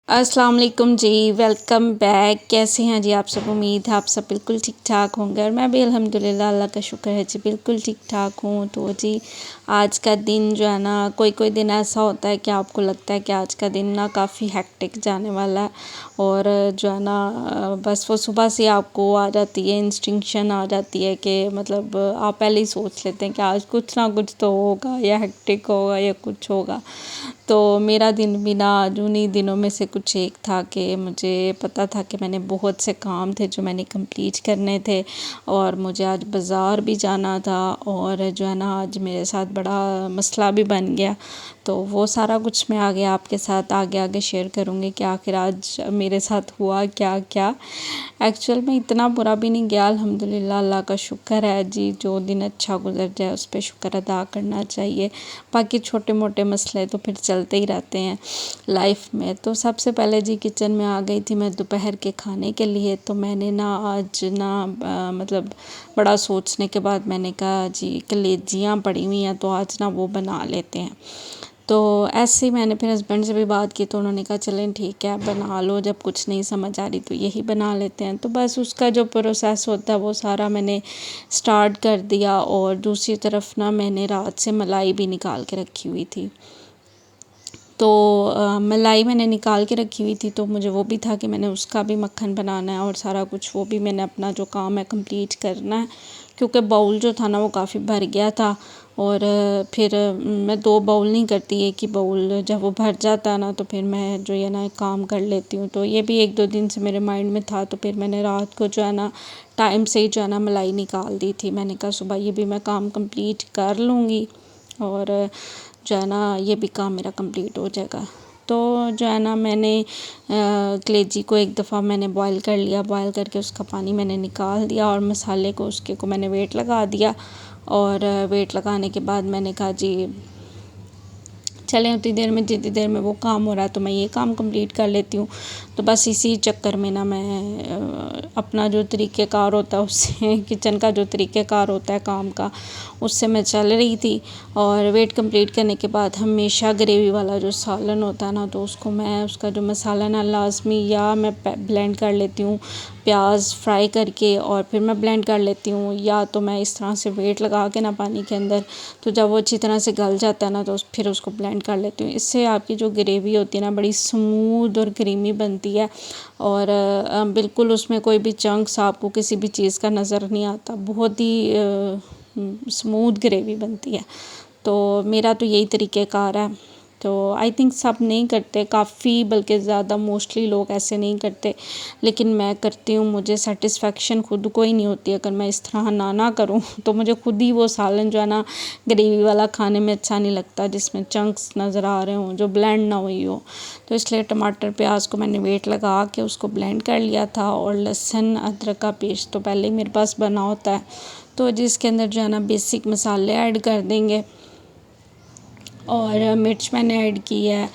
अस्सलाम वालेकुम जी, welcome back. कैसे हैं जी आप सब? उम्मीद है आप सब बिल्कुल ठीक ठाक होंगे और मैं भी अल्हम्दुलिल्लाह अल्लाह का शुक्र है जी बिल्कुल ठीक ठाक हूँ। तो जी आज का दिन जो है ना, कोई कोई दिन ऐसा होता है कि आपको लगता है कि आज का दिन ना काफ़ी हेक्टिक जाने वाला है और जो है ना बस वो सुबह से आपको आ जाती है, इंस्टिंक्शन आ जाती है कि मतलब आप पहले ही सोच लेते हैं कि आज कुछ ना कुछ तो होगा या हेक्टिक होगा या कुछ होगा। तो मेरा दिन भी ना आज उन्हीं दिनों में से कुछ एक था कि मुझे पता था कि मैंने बहुत से काम थे जो मैंने कंप्लीट करने थे और मुझे आज बाज़ार भी जाना था और जो है ना आज मेरे साथ बड़ा मसला भी बन गया। तो वो सारा कुछ मैं आगे आपके साथ आगे आगे शेयर करूँगी कि आखिर आज मेरे साथ हुआ क्या क्या। एक्चुअल में इतना बुरा भी नहीं गया, अल्हम्दुलिल्लाह अल्लाह का शुक्र है जी। जो दिन अच्छा गुजर जाए उस पर शुक्र अदा करना चाहिए। बाकी छोटे मोटे मसले तो फिर चलते ही रहते हैं लाइफ में। तो सबसे पहले जी किचन में आ गई थी मैं दोपहर के खाने के लिए। तो मैंने ना आज ना मतलब बड़ा सोचने के बाद मैंने कहा जी कलेजियाँ पड़ी हुई हैं तो आज ना वो बना लेते हैं। तो ऐसे ही मैंने फिर हस्बैंड से भी बात की तो उन्होंने कहा चलें ठीक है बना लो, जब कुछ नहीं समझ आ रही तो यही बना लेते हैं। तो बस उसका जो प्रोसेस होता है वो सारा मैंने स्टार्ट कर दिया और दूसरी तरफ ना मैंने रात से मलाई भी निकाल के रखी हुई थी। तो मलाई मैंने निकाल के रखी हुई थी तो मुझे वो भी था कि मैंने उसका भी मक्खन बनाना है और सारा कुछ वो भी मैंने अपना जो काम है कंप्लीट करना है, क्योंकि बाउल जो था ना वो काफ़ी भर गया था। और फिर मैं 2 बाउल नहीं करती, एक ही बाउल जब वो भर जाता है ना तो फिर मैं जो है ना काम कर लेती हूँ। तो ये भी 1-2 दिन से मेरे माइंड में था तो फिर मैंने रात को जो है ना टाइम से ही जो है ना मलाई निकाल दी थी। मैंने कहा सुबह ये भी मैं काम कंप्लीट कर लूँगी और जो है ना ये भी काम मेरा कंप्लीट हो जाएगा। तो जो है ना मैंने कलेजी को एक दफ़ा मैंने बॉईल कर लिया, बॉईल करके उसका पानी मैंने निकाल दिया और मसाले को उसके को मैंने वेट लगा दिया। और वेट लगाने के बाद मैंने कहा जी चलें उतनी देर में जितनी देर में वो काम हो रहा है तो मैं ये काम कंप्लीट कर लेती हूँ। तो बस इसी चक्कर में ना मैं अपना जो तरीक़ेकार होता है उससे किचन का जो तरीक़ेकार होता है काम का उससे मैं चल रही थी। और वेट कंप्लीट करने के बाद हमेशा ग्रेवी वाला जो सालन होता है ना तो उसको मैं उसका जो मसाला ना लाज़मी या मैं ब्लेंड कर लेती हूँ प्याज फ्राई करके और फिर मैं ब्लेंड कर लेती हूँ, या तो मैं इस तरह से वेट लगा के ना पानी के अंदर तो जब वो अच्छी तरह से गल जाता है ना तो फिर उसको ब्लेंड कर लेती हूँ। इससे आपकी जो ग्रेवी होती है ना बड़ी स्मूथ और क्रीमी बनती है और बिल्कुल उसमें कोई भी चंक्स आपको किसी भी चीज़ का नज़र नहीं आता, बहुत ही स्मूथ ग्रेवी बनती है। तो मेरा तो यही तरीक़ेकार है। तो आई थिंक सब नहीं करते, काफ़ी बल्कि ज़्यादा मोस्टली लोग ऐसे नहीं करते, लेकिन मैं करती हूँ। मुझे सेटिस्फेक्शन खुद को ही नहीं होती अगर मैं इस तरह ना करूँ तो मुझे खुद ही वो सालन जो है ना ग्रेवी वाला खाने में अच्छा नहीं लगता जिसमें चंक्स नज़र आ रहे हों, जो ब्लेंड ना हुई हो। तो इसलिए टमाटर प्याज को मैंने वेट लगा के उसको ब्लेंड कर लिया था और लहसुन अदरक का पेस्ट तो पहले ही मेरे पास बना होता है। तो जिसके अंदर जो है ना बेसिक मसाले ऐड कर देंगे और मिर्च मैंने ऐड की है,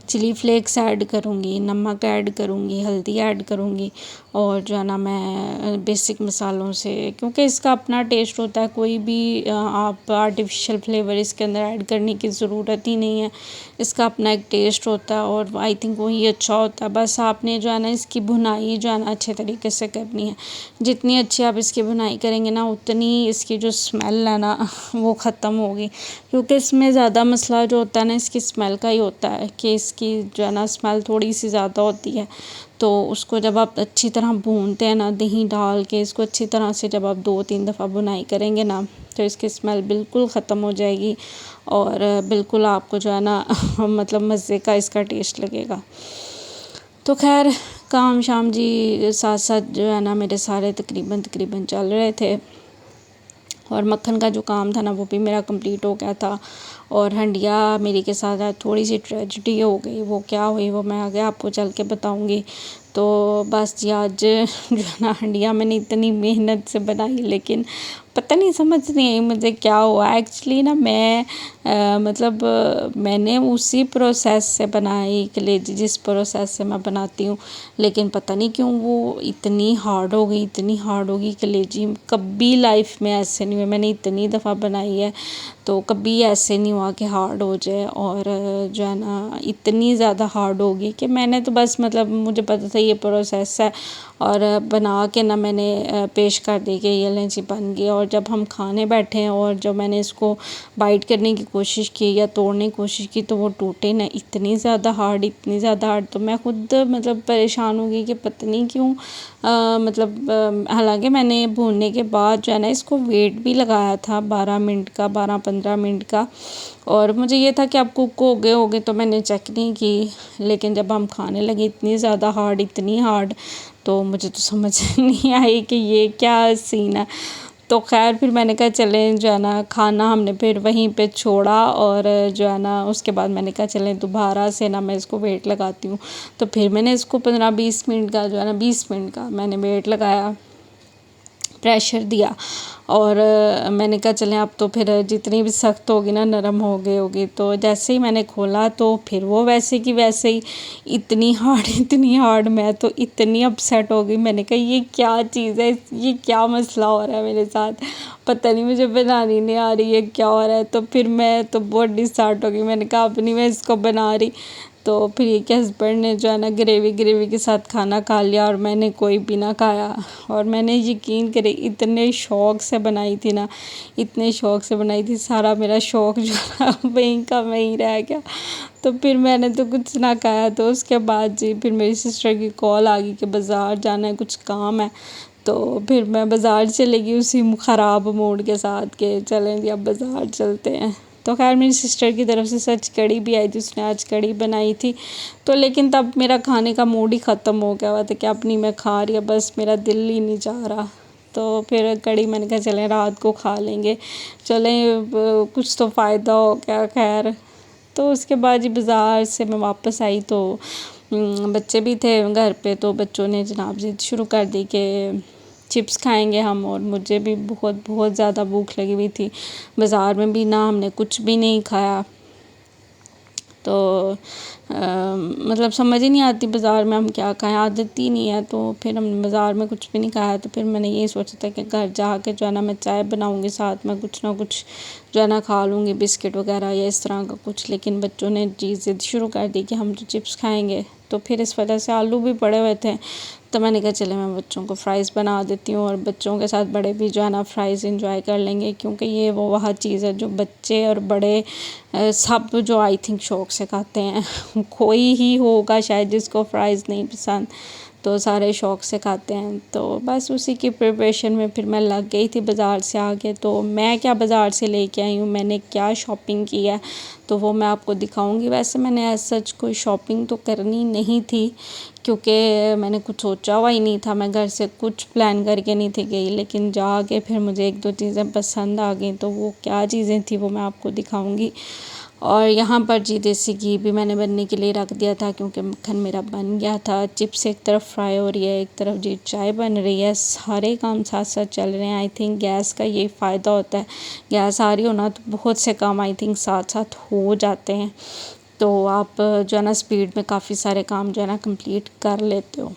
चिली फ्लेक्स ऐड करूँगी, नमक ऐड करूँगी, हल्दी ऐड करूँगी और जो है ना मैं बेसिक मसालों से, क्योंकि इसका अपना टेस्ट होता है, कोई भी आप आर्टिफिशियल फ्लेवर इसके अंदर ऐड करने की ज़रूरत ही नहीं है। इसका अपना एक टेस्ट होता है और आई थिंक वही अच्छा होता है। बस आपने जो है ना इसकी भुनाई जो है ना अच्छे तरीके से करनी है। जितनी अच्छी आप इसकी भुनाई करेंगे ना उतनी इसकी जो स्मेल है ना वो ख़त्म होगी, क्योंकि इसमें ज़्यादा मसला जो होता है ना इसकी स्मेल का ही होता है कि इसकी जो है ना स्मेल थोड़ी सी ज़्यादा होती है। तो उसको जब आप अच्छी तरह भूनते हैं ना दही डाल के, इसको अच्छी तरह से जब आप 2-3 दफ़ा भुनाई करेंगे ना तो इसकी स्मेल बिल्कुल ख़त्म हो जाएगी और बिल्कुल आपको जो है ना मतलब मज़े का इसका टेस्ट लगेगा। तो खैर काम शाम जी साथ साथ जो है ना मेरे सारे तकरीबन चल रहे थे और मक्खन का जो काम था ना वो भी मेरा कंप्लीट हो गया था। और हंडिया मेरी के साथ आज थोड़ी सी ट्रेजेडी हो गई, वो क्या हुई वो मैं आगे आपको चल के बताऊंगी। तो बस जी आज जो है ना हंडिया मैंने इतनी मेहनत से बनाई, लेकिन पता नहीं समझ नहीं आई मुझे क्या हुआ। एक्चुअली ना मैं मतलब मैंने उसी प्रोसेस से बनाई कलेजी जिस प्रोसेस से मैं बनाती हूँ, लेकिन पता नहीं क्यों वो इतनी हार्ड हो गई, इतनी हार्ड हो गई कलेजी। कभी लाइफ में ऐसे नहीं हुआ, मैंने इतनी दफ़ा बनाई है तो कभी ऐसे नहीं हुआ कि हार्ड हो जाए। और जो है ना इतनी ज़्यादा हार्ड होगी कि मैंने तो बस मतलब मुझे पता था ये प्रोसेस है, और बना के ना मैंने पेश कर दी कि ये लें जी बन गई। और जब हम खाने बैठे हैं और जब मैंने इसको बाइट करने की कोशिश की या तोड़ने की कोशिश की तो वो टूटे ना, इतनी ज़्यादा हार्ड, इतनी ज़्यादा हार्ड। तो मैं खुद मतलब परेशान हो गई कि पता नहीं क्यों मतलब हालांकि मैंने भूनने के बाद जो है ना इसको वेट भी लगाया था 12 मिनट का, 12-15 मिनट का, और मुझे ये था कि आप कुक हो गए तो मैंने चेक नहीं की। लेकिन जब हम खाने लगे इतनी ज़्यादा हार्ड, इतनी हार्ड, तो मुझे तो समझ नहीं आई कि ये क्या सीन है। तो खैर फिर मैंने कहा चलें जो है ना खाना हमने फिर वहीं पे छोड़ा, और जो है ना उसके बाद मैंने कहा चलें दोबारा से ना मैं इसको वेट लगाती हूँ। तो फिर मैंने इसको 15-20 मिनट का जो है ना 20 मिनट का मैंने वेट लगाया, प्रेशर दिया, और मैंने कहा चलें अब तो फिर जितनी भी सख्त होगी ना नरम हो गई होगी। तो जैसे ही मैंने खोला तो फिर वो वैसे की वैसे ही इतनी हार्ड, इतनी हार्ड। मैं तो इतनी अपसेट हो गई, मैंने कहा ये क्या चीज़ है, ये क्या मसला हो रहा है मेरे साथ, पता नहीं मुझे बनानी नहीं आ रही है, क्या हो रहा है। तो फिर मैं तो बहुत डिसहार्ट हो गई, मैंने कहा अब नहीं मैं इसको बना रही। तो फिर ये कि हस्बैंड ने जो है ना ग्रेवी के साथ खाना खा लिया और मैंने कोई भी ना खाया। और मैंने यकीन करे इतने शौक़ से बनाई थी ना, इतने शौक़ से बनाई थी, सारा मेरा शौक़ जो है वहीं का वहीं रह गया। तो फिर मैंने तो कुछ ना खाया। तो उसके बाद जी फिर मेरी सिस्टर की कॉल आ गई कि बाज़ार जाना है, कुछ काम है। तो फिर मैं बाज़ार चली गई उसी ख़राब मूड के साथ कि चलें जी अब बाज़ार चलते हैं। तो खैर मेरी सिस्टर की तरफ से सच कड़ी भी आई थी, उसने आज कड़ी बनाई थी। तो लेकिन तब मेरा खाने का मूड ही ख़त्म हो गया हुआ था कि अब नहीं मैं खा रही, बस मेरा दिल ही नहीं चाह रहा। तो फिर कड़ी मैंने कहा चलें रात को खा लेंगे, चलें कुछ तो फ़ायदा हो गया। खैर तो उसके बाद जी बाज़ार से मैं वापस आई तो बच्चे भी थे घर पे, तो बच्चों ने जनाब ज़िद शुरू कर दी कि चिप्स खाएंगे हम, और मुझे भी बहुत बहुत ज़्यादा भूख लगी हुई थी। बाज़ार में भी ना हमने कुछ भी नहीं खाया। तो मतलब समझ ही नहीं आती बाज़ार में हम क्या खाएं, आदत ही नहीं है। तो फिर हमने बाज़ार में कुछ भी नहीं खाया। तो फिर मैंने ये सोचा था कि घर जाके जो है ना मैं चाय बनाऊंगी, साथ में कुछ ना कुछ जो है ना खा लूँगी, बिस्किट वगैरह या इस तरह का कुछ। लेकिन बच्चों ने जी ज़िद शुरू कर दी कि हम तो चिप्स खाएंगे। तो फिर इस वजह से आलू भी पड़े हुए थे, तो मैंने कहा चले मैं बच्चों को फ़्राइज़ बना देती हूँ, और बच्चों के साथ बड़े भी जो है ना फ़्राइज़ इंजॉय कर लेंगे, क्योंकि ये वो वह चीज़ है जो बच्चे और बड़े सब जो आई थिंक शौक़ से खाते हैं। कोई ही होगा शायद जिसको फ़्राइज़ नहीं पसंद, तो सारे शौक़ से खाते हैं। तो बस उसी की प्रिपरेशन में फिर मैं लग गई थी बाज़ार से आके। तो मैं क्या बाज़ार से लेके आई हूँ, मैंने क्या शॉपिंग की है, तो वो मैं आपको दिखाऊंगी। वैसे मैंने एज सच कोई शॉपिंग तो करनी नहीं थी, क्योंकि मैंने कुछ सोचा हुआ ही नहीं था, मैं घर से कुछ प्लान करके नहीं थी गई। लेकिन जाके फिर मुझे 1-2 चीज़ें पसंद आ गई, तो वो क्या चीज़ें थी वो मैं आपको दिखाऊंगी। और यहाँ पर जी देसी घी भी मैंने बनने के लिए रख दिया था, क्योंकि मक्खन मेरा बन गया था। चिप्स एक तरफ फ्राई हो रही है, एक तरफ जी चाय बन रही है, सारे काम साथ साथ चल रहे हैं। आई थिंक गैस का यही फ़ायदा होता है, गैस आ रही हो ना तो बहुत से काम आई थिंक साथ साथ हो जाते हैं। तो आप जो है ना स्पीड में काफ़ी सारे काम जो है ना कंप्लीट कर लेते हो।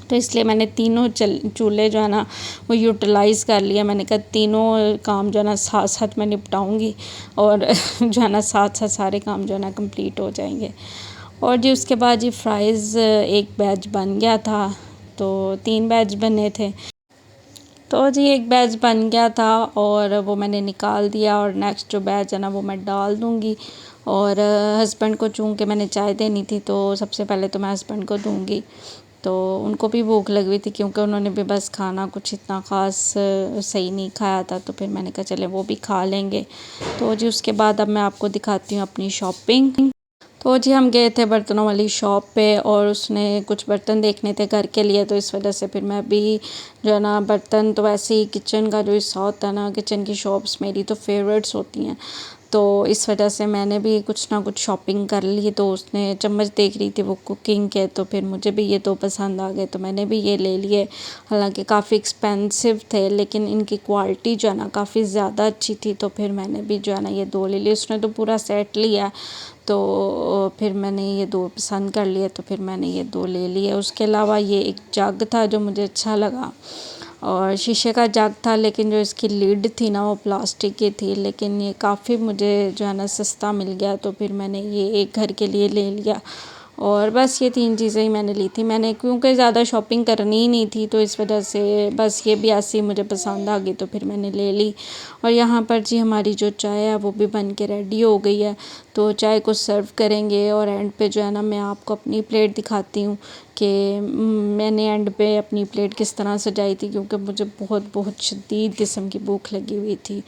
तो इसलिए मैंने तीनों चूल्हे जो है ना वो यूटिलाइज़ कर लिया। मैंने कहा तीनों काम जो है ना साथ साथ मैं निपटाऊंगी, और जो है ना साथ साथ सारे काम जो है ना कंप्लीट हो जाएंगे। और जी उसके बाद जी फ़्राइज़ एक बैच बन गया था, तो 3 बैच बने थे। तो जी एक बैच बन गया था और वो मैंने निकाल दिया, और नेक्स्ट जो बैच है ना वो मैं डाल दूँगी। और हस्बैंड को चूँकि मैंने चाय देनी थी, तो सबसे पहले तो मैं हस्बैंड को दूँगी। तो उनको भी भूख लगी हुई थी, क्योंकि उन्होंने भी बस खाना कुछ इतना ख़ास सही नहीं खाया था। तो फिर मैंने कहा चले वो भी खा लेंगे। तो जी उसके बाद अब मैं आपको दिखाती हूँ अपनी शॉपिंग। तो जी हम गए थे बर्तनों वाली शॉप पे, और उसने कुछ बर्तन देखने थे घर के लिए। तो इस वजह से फिर मैं भी जो है ना बर्तन तो वैसे ही किचन का जो हिस्सा होता है ना, किचन की शॉप्स मेरी तो फेवरेट्स होती हैं। तो इस वजह से मैंने भी कुछ ना कुछ शॉपिंग कर ली। तो उसने चम्मच देख रही थी वो कुकिंग के, तो फिर मुझे भी ये 2 पसंद आ गए तो मैंने भी ये ले लिए। हालांकि काफ़ी एक्सपेंसिव थे लेकिन इनकी क्वालिटी जो है ना काफ़ी ज़्यादा अच्छी थी, तो फिर मैंने भी जो है ना ये 2 ले लिए। उसने तो पूरा सेट लिया, तो फिर मैंने ये 2 पसंद कर लिए, तो फिर मैंने ये 2 ले लिए। उसके अलावा ये एक जग था जो मुझे अच्छा लगा, और शीशे का जग था, लेकिन जो इसकी लिड थी ना वो प्लास्टिक की थी। लेकिन ये काफ़ी मुझे जो है ना सस्ता मिल गया, तो फिर मैंने ये एक घर के लिए ले लिया। और बस ये 3 चीज़ें ही मैंने ली थी। मैंने क्योंकि ज़्यादा शॉपिंग करनी ही नहीं थी, तो इस वजह से बस ये भी ऐसे ही मुझे पसंद आ गई, तो फिर मैंने ले ली। और यहाँ पर जी हमारी जो चाय है वो भी बन के रेडी हो गई है, तो चाय को सर्व करेंगे। और एंड पे जो है ना मैं आपको अपनी प्लेट दिखाती हूँ कि मैंने एंड पे अपनी प्लेट किस तरह सजाई थी, क्योंकि मुझे बहुत बहुत शदीद किस्म की भूख लगी हुई थी।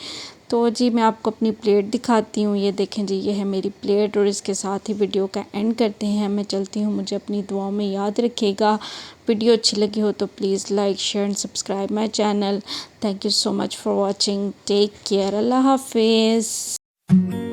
तो जी मैं आपको अपनी प्लेट दिखाती हूँ। ये देखें जी, ये है मेरी प्लेट, और इसके साथ ही वीडियो का एंड करते हैं। मैं चलती हूँ, मुझे अपनी दुआओं में याद रखिएगा। वीडियो अच्छी लगी हो तो please like share and subscribe my channel. Thank you so much for watching. Take care. Allah हाफिज़।